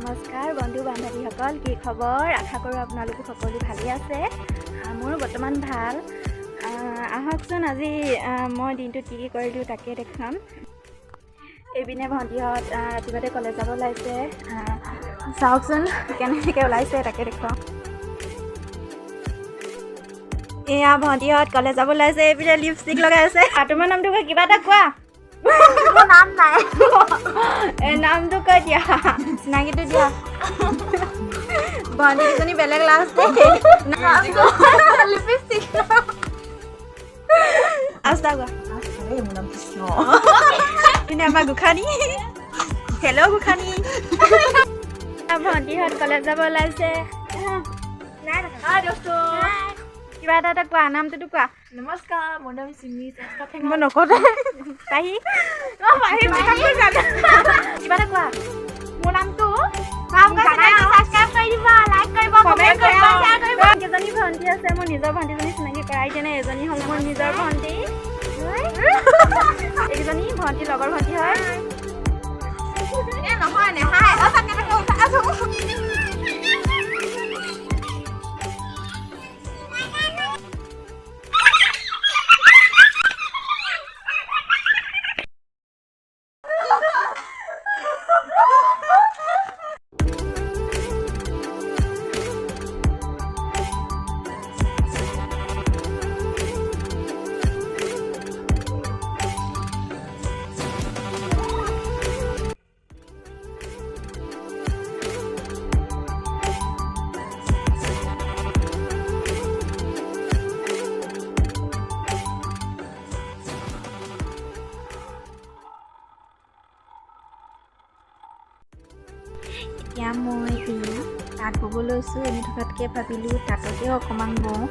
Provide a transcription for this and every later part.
নমস্কাৰ বন্ধু বান্ধৱীসকল, কি খবৰ? আশা কৰোঁ আপোনালোক সকলো ভালেই আছে। মোৰ বৰ্তমান ভাল। আহকচোন আজি মই দিনটোত কি কৰিলোঁ তাকে দেখাম। এইপিনে ভণ্টিহঁত ৰাতিপুৱাতে কলেজ যাব ওলাইছে। চাওকচোন কেনেকৈ ওলাইছে তাকে দেখুৱাওঁ। এয়া ভণ্টিহঁত কলেজ যাব ওলাইছে। এইপিনে লিপষ্টিক লগাই আছে। তোমাৰ নামটো কৈ কিবা এটা কোৱা। নাম নাই। নামটো কৈ দিয়া, চিনাকিটো দিয়া। ভণ্টি দুজনী বেলেগ লাষ্ট লিপষ্টিক আস্তা কোৱা। পিনে আমাৰ গোখানী। হেল্ল' গোখানী। ভণ্টিহঁত কলেজ যাব ওলাইছে। কিবা এটা কোৱা, নামটোতো কোৱা। নমস্কাৰ, মোৰ নাম চিমি। মই নকওঁতে পাহি কিবা এটা কোৱা। মোৰ নামটো কেইজনী ভণ্টি আছে, মোৰ নিজৰ ভণ্টিজনী চিনাকি কৰাই কেনে এজনী হ'ল মোৰ নিজৰ ভণ্টি। এইকেইজনী ভণ্টি লগৰ ভণ্টি হয়। এতিয়া মই তাঁত ব'ব লৈছোঁ। এনে থকাতকৈ ভাবিলোঁ তাঁতকে অকণমান বওঁ।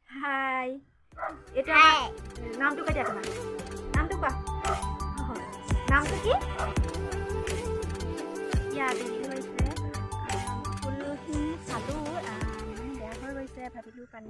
হাই, এইটো নামটো কৈ দিয়া। তোমাৰ নামটো কোৱা। নামটো কি? এতিয়া আবেলি হৈছে, ফুলখিনি চালোঁ, বেয়া হৈ গৈছে। ভাবিলোঁ পানী